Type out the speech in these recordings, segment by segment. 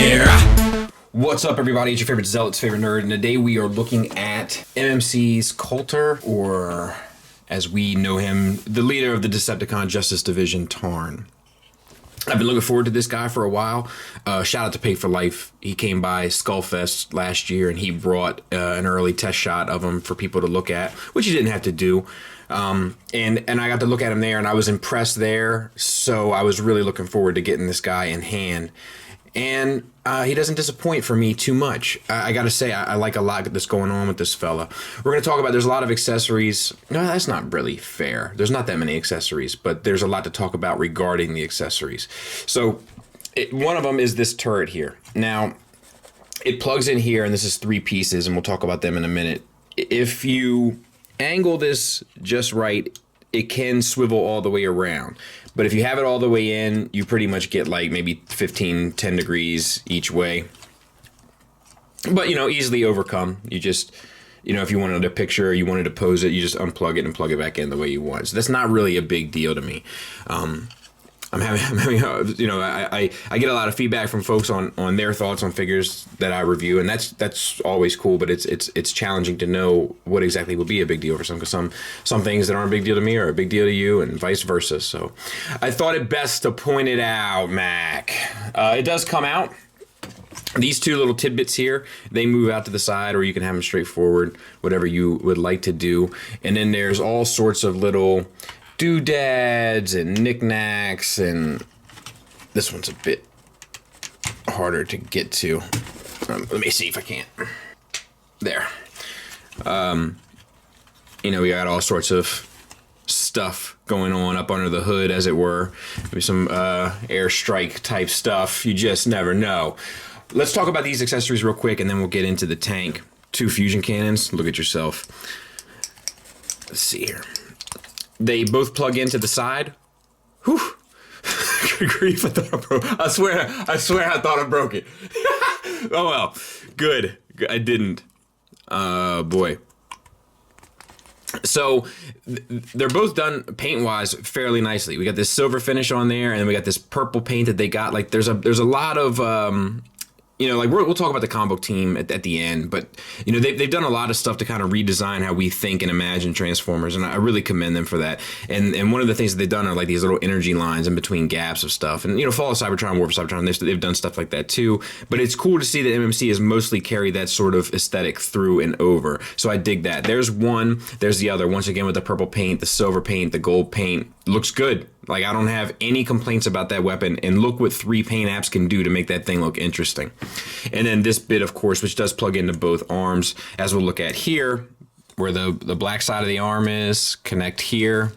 here. What's up, everybody? It's your favorite zealot's favorite nerd, and today we are looking at MMC's Kultur, or as we know him, the leader of the Decepticon Justice Division, Tarn. I've been looking forward to this guy for a while. Shout out to Pay for Life. He came by Skullfest last year, and he brought an early test shot of him for people to look at, which he didn't have to do. And I got to look at him there, and I was impressed there. So I was really looking forward to getting this guy in hand. And he doesn't disappoint for me too much. I got to say, I like a lot that's going on with this fella. We're going to talk about, there's a lot of accessories. No, that's not really fair. There's not that many accessories, but there's a lot to talk about regarding the accessories. So one of them is this turret here. Now, it plugs in here, and this is 3 pieces, and we'll talk about them in a minute. If you angle this just right, it can swivel all the way around. But if you have it all the way in, you pretty much get like maybe 10 degrees each way. But, you know, easily overcome. You just, you know, if you wanted a picture, you wanted to pose it, you just unplug it and plug it back in the way you want. So that's not really a big deal to me. I'm having, you know, I get a lot of feedback from folks on their thoughts on figures that I review, and that's always cool. But it's challenging to know what exactly would be a big deal for some, because some things that aren't a big deal to me are a big deal to you, and vice versa. So I thought it best to point it out, Mac. It does come out. These 2 little tidbits here, they move out to the side, or you can have them straight forward, whatever you would like to do. And then there's all sorts of little doodads and knickknacks, and this one's a bit harder to get to. Let me see if I can't. There. You know, we got all sorts of stuff going on up under the hood, as it were. Maybe some airstrike type stuff. You just never know. Let's talk about these accessories real quick, and then we'll get into the tank. 2 fusion cannons. Look at yourself. Let's see here. They both plug into the side. Whew. Good grief, I thought I broke. I swear I thought I broke it. Oh well. Good. I didn't. Boy. So they're both done paint-wise fairly nicely. We got this silver finish on there, and then we got this purple paint that they got. Like there's a lot of you know, like we'll talk about the combo team at the end, but you know they've done a lot of stuff to kind of redesign how we think and imagine Transformers, and I really commend them for that. And one of the things that they've done are like these little energy lines in between gaps of stuff, and you know, Fall of Cybertron, War for Cybertron, they've done stuff like that too. But it's cool to see that MMC has mostly carried that sort of aesthetic through and over. So I dig that. There's one, there's the other. Once again with the purple paint, the silver paint, the gold paint, looks good. Like, I don't have any complaints about that weapon, and look what 3 paint apps can do to make that thing look interesting. And then this bit, of course, which does plug into both arms, as we'll look at here, where the black side of the arm is, connect here,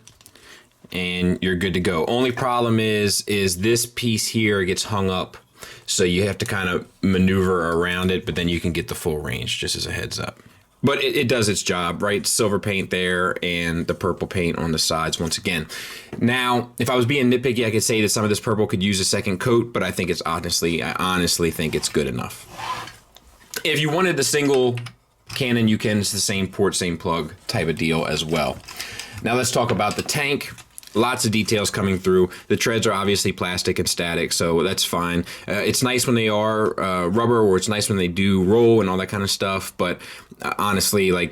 and you're good to go. Only problem is this piece here gets hung up, so you have to kind of maneuver around it, but then you can get the full range, just as a heads up. But it does its job, right? Silver paint there and the purple paint on the sides once again. Now, if I was being nitpicky, I could say that some of this purple could use a second coat, but I think I honestly think it's good enough. If you wanted the single cannon, you can. It's the same port, same plug type of deal as well. Now let's talk about the tank. Lots of details coming through. The treads are obviously plastic and static, so that's fine. It's nice when they are rubber, or it's nice when they do roll and all that kind of stuff, but honestly, like,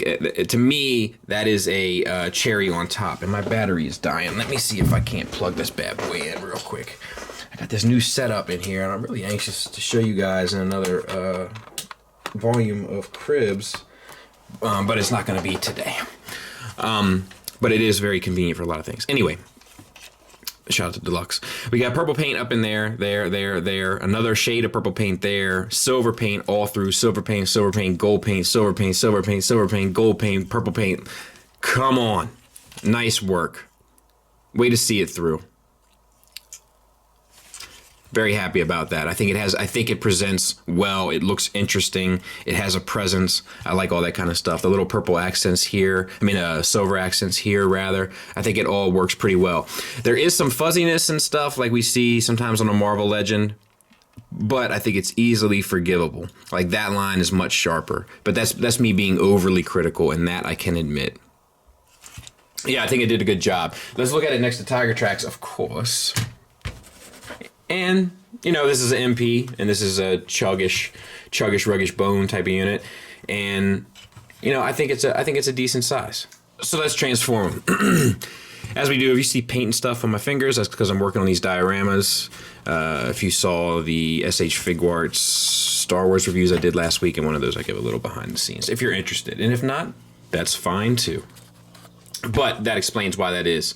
to me, that is a cherry on top, and my battery is dying. Let me see if I can't plug this bad boy in real quick. I got this new setup in here, and I'm really anxious to show you guys in another volume of cribs, but it's not going to be today. But it is very convenient for a lot of things. Anyway, shout out to Deluxe. We got purple paint up in there, there. Another shade of purple paint there. Silver paint all through. Silver paint, gold paint, silver paint, silver paint, silver paint, gold paint, purple paint. Come on. Nice work. Way to see it through. Very happy about that. I think it presents well. It looks interesting. It has a presence. I like all that kind of stuff. The little purple accents here. Silver accents here, rather. I think it all works pretty well. There is some fuzziness and stuff like we see sometimes on a Marvel Legend, but I think it's easily forgivable. Like, that line is much sharper. But that's me being overly critical, and that I can admit. Yeah, I think it did a good job. Let's look at it next to Tiger Tracks, of course. And you know, this is an MP, and this is a chuggish, ruggish bone type of unit, and you know, I think it's a decent size. So let's transform them. As we do, if you see paint and stuff on my fingers, that's because I'm working on these dioramas. If you saw the SH Figuarts Star Wars reviews I did last week, in one of those I give a little behind the scenes, if you're interested. And if not, that's fine too. But that explains why that is.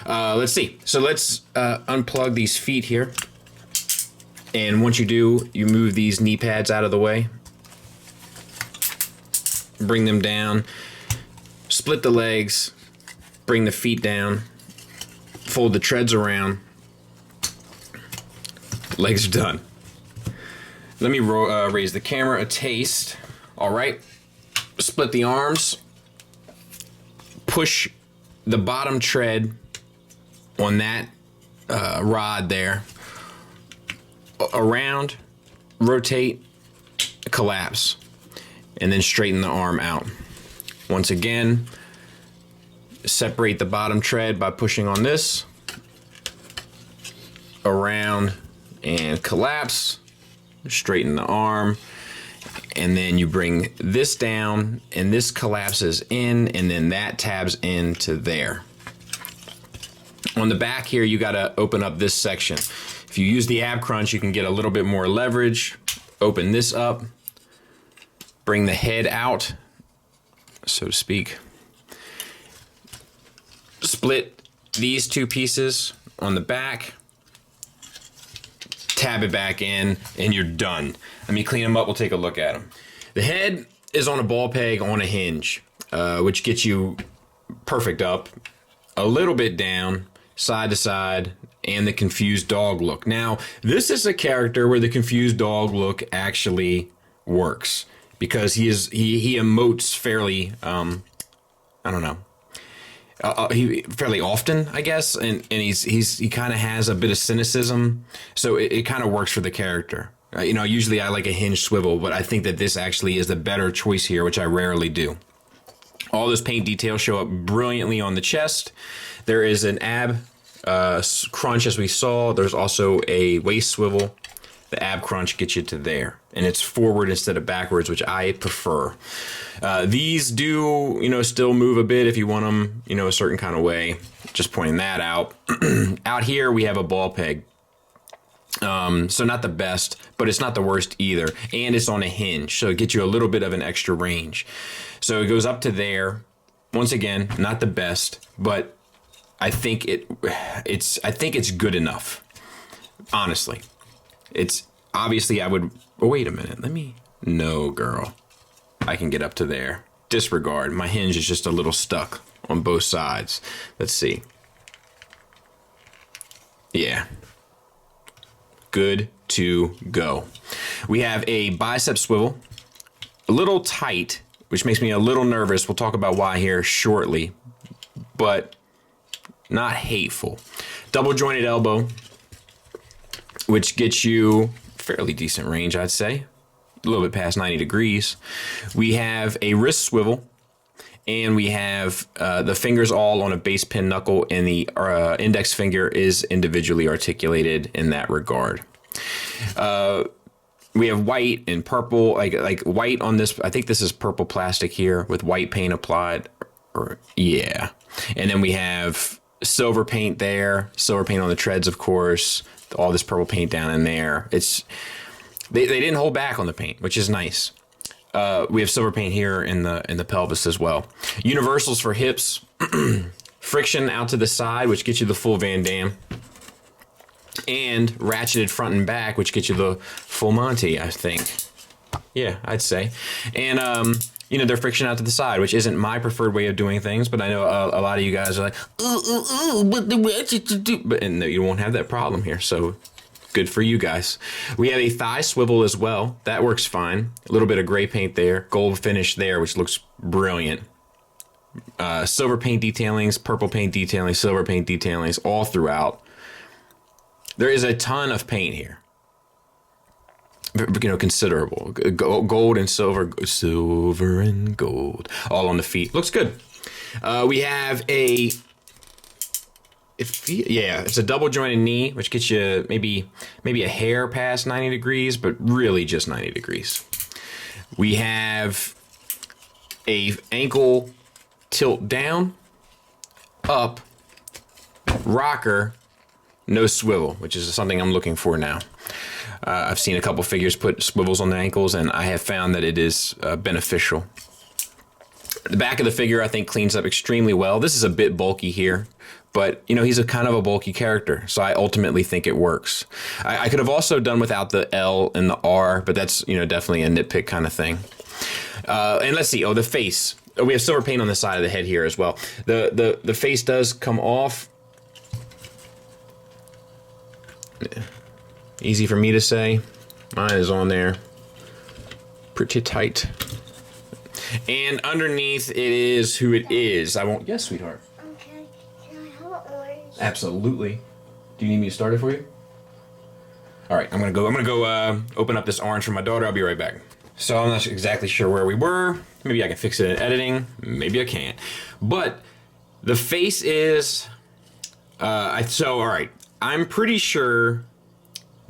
Let's see. So let's unplug these feet here. And once you do, you move these knee pads out of the way. Bring them down. Split the legs. Bring the feet down. Fold the treads around. Legs are done. Let me raise the camera a taste. All right. Split the arms. Push the bottom tread on that rod there around, rotate, collapse, and then straighten the arm out. Once again, separate the bottom tread by pushing on this, around and collapse, straighten the arm, and then you bring this down and this collapses in, and then that tabs into there. On the back here, you gotta open up this section. If you use the ab crunch, you can get a little bit more leverage. Open this up, bring the head out, so to speak. Split these two pieces on the back, tab it back in, and you're done. Let me clean them up, we'll take a look at them. The head is on a ball peg on a hinge, which gets you perfect up, a little bit down, side to side, and the confused dog look. Now, this is a character where the confused dog look actually works, because he emotes fairly, I don't know, fairly often, I guess, and he kind of has a bit of cynicism, so it kind of works for the character. You know, usually I like a hinge swivel, but I think that this actually is the better choice here, which I rarely do. All those paint details show up brilliantly on the chest. There is an ab crunch, as we saw. There's also a waist swivel. The ab crunch gets you to there, and it's forward instead of backwards, which I prefer. These do, you know, still move a bit if you want them, you know, a certain kind of way. Just pointing that out. Out here we have a ball peg. So not the best, but it's not the worst either. And it's on a hinge, so it gets you a little bit of an extra range. So it goes up to there. Once again, not the best, but I think it's good enough. Honestly. It's obviously I would, oh, wait a minute. No, girl. I can get up to there. Disregard. My hinge is just a little stuck on both sides. Let's see. Yeah. Good to go. We have a bicep swivel, a little tight, which makes me a little nervous. We'll talk about why here shortly, but not hateful. Double jointed elbow, which gets you fairly decent range, I'd say, a little bit past 90 degrees. We have a wrist swivel, and we have the fingers all on a base pin knuckle, and the index finger is individually articulated in that regard. We have white and purple, like white on this. I think this is purple plastic here with white paint applied. Yeah. And then we have silver paint there, silver paint on the treads, of course, all this purple paint down in there. They didn't hold back on the paint, which is nice. We have silver paint here in the pelvis as well. Universals for hips, friction out to the side, which gets you the full Van Damme, and ratcheted front and back, which gets you the full Monty, I think. Yeah, I'd say. And you know, they're friction out to the side, which isn't my preferred way of doing things, but I know a lot of you guys are like, but the ratchet to do, but and you won't have that problem here. So good for you guys. We have a thigh swivel as well. That works fine. A little bit of gray paint there, gold finish there, which looks brilliant. Silver paint detailings, purple paint detailings, silver paint detailings, all throughout. There is a ton of paint here. You know, considerable. Gold and silver and gold, all on the feet. Looks good. We have a yeah, it's a double jointed knee, which gets you maybe a hair past 90 degrees, but really just 90 degrees. We have a ankle tilt down, up, rocker, no swivel, which is something I'm looking for now. I've seen a couple figures put swivels on the ankles, and I have found that it is beneficial. The back of the figure, I think, cleans up extremely well. This is a bit bulky here, but, you know, he's a kind of a bulky character, so I ultimately think it works. I could have also done without the L and the R, but that's, you know, definitely a nitpick kind of thing. And let's see. Oh, the face. Oh, we have silver paint on the side of the head here as well. The face does come off. Easy for me to say. Mine is on there pretty tight. And underneath it is who it is. I won't. Yes, sweetheart. Okay. Can I have an orange? Absolutely. Do you need me to start it for you? All right. I'm gonna go open up this orange for my daughter. I'll be right back. So I'm not exactly sure where we were. Maybe I can fix it in editing. Maybe I can't. But the face is. So all right. I'm pretty sure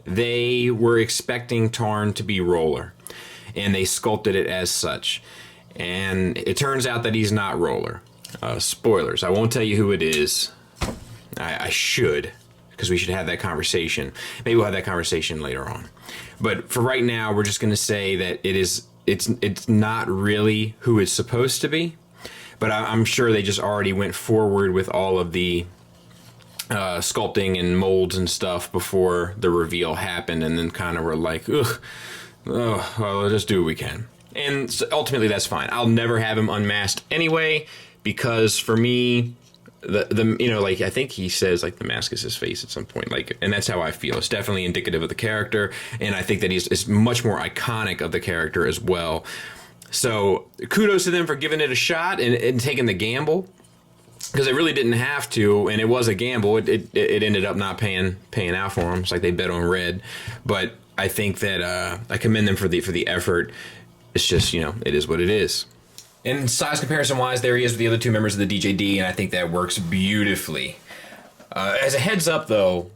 they were expecting Tarn to be roller, and they sculpted it as such. And it turns out that he's not roller. Spoilers. I won't tell you who it is. I should, because we should have that conversation. Maybe we'll have that conversation later on. But for right now, we're just going to say that it's not really who it's supposed to be. But I'm sure they just already went forward with all of the sculpting and molds and stuff before the reveal happened, and then kind of were like, ugh, oh, well, let's just do what we can. And so ultimately, that's fine. I'll never have him unmasked anyway, because for me, the you know, like, I think he says, like, the mask is his face at some point, like, and that's how I feel. It's definitely indicative of the character, and I think that it's much more iconic of the character as well. So kudos to them for giving it a shot and taking the gamble, because they really didn't have to, and it was a gamble. It ended up not paying out for them. It's like they bet on red, but I think that I commend them for the effort. It's just, you know, it is what it is. And size comparison wise, there he is with the other two members of the DJD, and I think that works beautifully. As a heads up, though,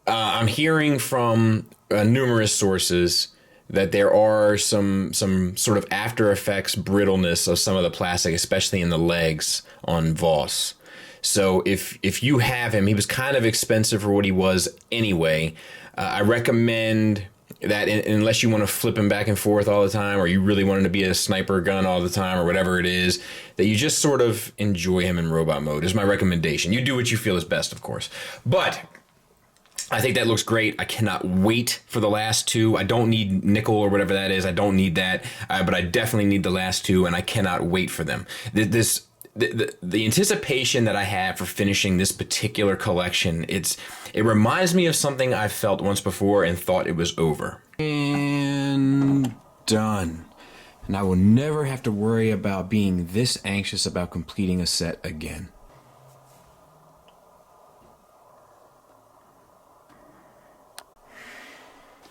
I'm hearing from numerous sources that there are some sort of after effects brittleness of some of the plastic, especially in the legs on Voss. So if you have him, he was kind of expensive for what he was anyway. I recommend that unless you want to flip him back and forth all the time, or you really want him to be a sniper gun all the time, or whatever it is, that you just sort of enjoy him in robot mode is my recommendation. You do what you feel is best, of course. But I think that looks great. I cannot wait for the last two. I don't need nickel or whatever that is. I don't need that, but I definitely need the last two, and I cannot wait for them. The anticipation that I have for finishing this particular collection, it reminds me of something I've felt once before and thought it was over. And done. And I will never have to worry about being this anxious about completing a set again.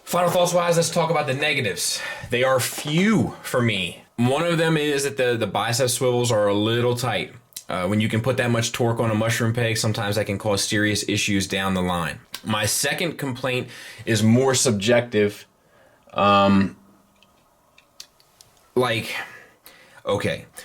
Final thoughts wise, let's talk about the negatives. They are few for me. One of them is that the bicep swivels are a little tight. When you can put that much torque on a mushroom peg, sometimes that can cause serious issues down the line. My second complaint is more subjective. Okay,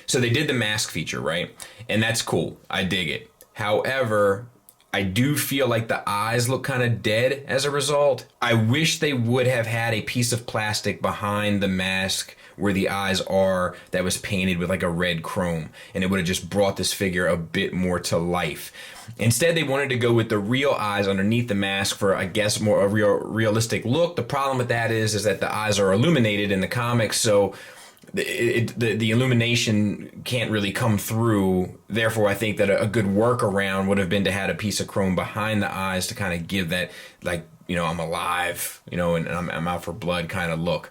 so they did the mask feature, right? And that's cool. I dig it. However, I do feel like the eyes look kind of dead as a result. I wish they would have had a piece of plastic behind the mask where the eyes are that was painted with like a red chrome, and it would have just brought this figure a bit more to life. Instead, they wanted to go with the real eyes underneath the mask for, I guess, more a realistic look. The problem with that is that the eyes are illuminated in the comics, so the illumination can't really come through. Therefore, I think that a good workaround would have been to have a piece of chrome behind the eyes to kind of give that, like, you know, I'm alive, you know, and I'm out for blood kind of look.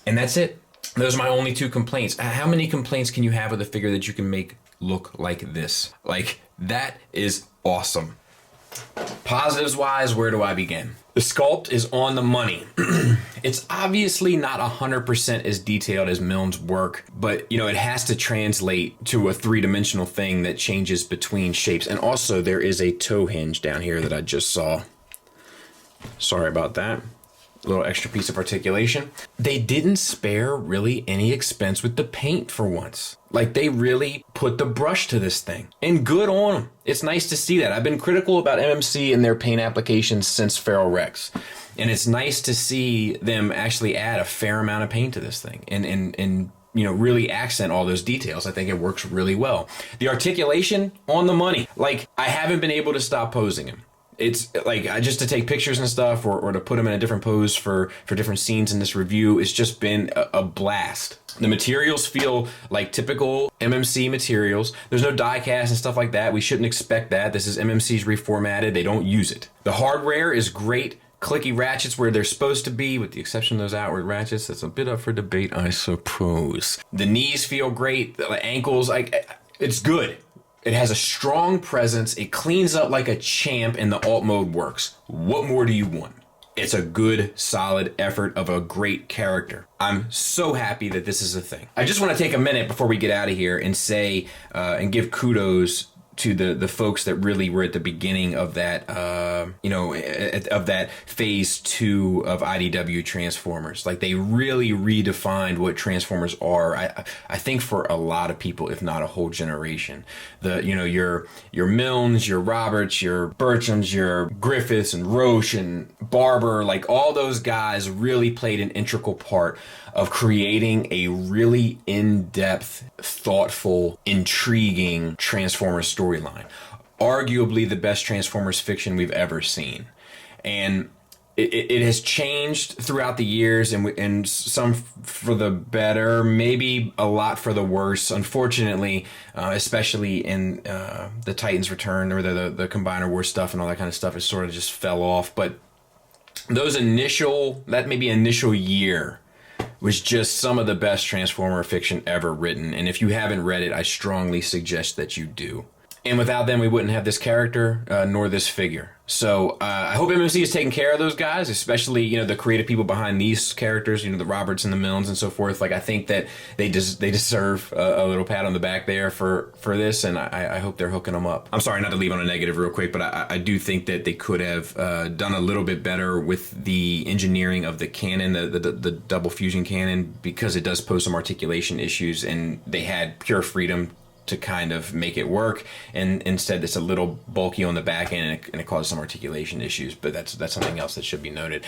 And that's it. Those are my only two complaints. How many complaints can you have with a figure that you can make look like this? Like, that is awesome. Positives wise, where do I begin? The sculpt is on the money. It's obviously not 100% as detailed as Milne's work, but it has to translate to a three-dimensional thing that changes between shapes. And also there is a toe hinge down here that I just saw. Sorry about that. A little extra piece of articulation. They didn't spare really any expense with the paint for once. Like, they really put the brush to this thing. And good on them. It's nice to see that. I've been critical about MMC and their paint applications since Feral Rex. And it's nice to see them actually add a fair amount of paint to this thing. And really accent all those details. I think it works really well. The articulation, on the money. Like, I haven't been able to stop posing him. It's like, just to take pictures and stuff or to put them in a different pose for different scenes in this review, it's just been a blast. The materials feel like typical MMC materials. There's no die cast and stuff like that. We shouldn't expect that. This is MMC's reformatted. They don't use it. The hardware is great. Clicky ratchets where they're supposed to be, with the exception of those outward ratchets. That's a bit up for debate, I suppose. The knees feel great. The ankles, it's good. It has a strong presence. It cleans up like a champ, and the alt mode works. What more do you want? It's a good, solid effort of a great character. I'm so happy that this is a thing. I just want to take a minute before we get out of here and say and give kudos to the folks that really were at the beginning of that, of that phase 2 of IDW Transformers. Like, they really redefined what Transformers are. I think for a lot of people, if not a whole generation. Your Milnes, your Roberts, your Bertrams, your Griffiths and Roche and Barber, like, all those guys really played an integral part of creating a really in-depth, thoughtful, intriguing Transformers storyline. Arguably the best Transformers fiction we've ever seen. And it has changed throughout the years, and some for the better, maybe a lot for the worse. Unfortunately, especially in the Titans Return or the Combiner War stuff and all that kind of stuff, it sort of just fell off. But that maybe initial year was just some of the best Transformer fiction ever written. And if you haven't read it, I strongly suggest that you do. And without them, we wouldn't have this character, nor this figure. So I hope MMC is taking care of those guys, especially, the creative people behind these characters, the Roberts and the Milnes and so forth. Like, I think that they deserve a little pat on the back there for this, and I hope they're hooking them up. I'm sorry not to leave on a negative real quick, but I do think that they could have done a little bit better with the engineering of the cannon, the double fusion cannon, because it does pose some articulation issues, and they had pure freedom to kind of make it work, and instead it's a little bulky on the back end, and it causes some articulation issues, but that's something else that should be noted.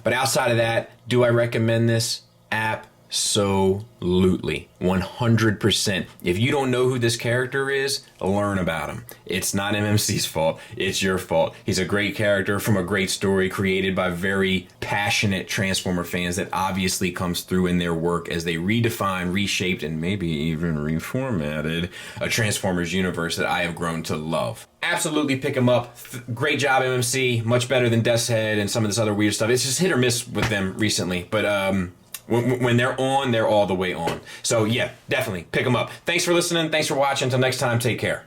But outside of that, do I recommend this? Absolutely. 100%. If you don't know who this character is, learn about him. It's not MMC's fault. It's your fault. He's a great character from a great story created by very passionate Transformer fans that obviously comes through in their work as they redefine, reshaped, and maybe even reformatted a Transformers universe that I have grown to love. Absolutely pick him up. Great job, MMC. Much better than Death's Head and some of this other weird stuff. It's just hit or miss with them recently, but when they're on, they're all the way on. So yeah, definitely pick them up. Thanks for listening. Thanks for watching. Until next time, take care.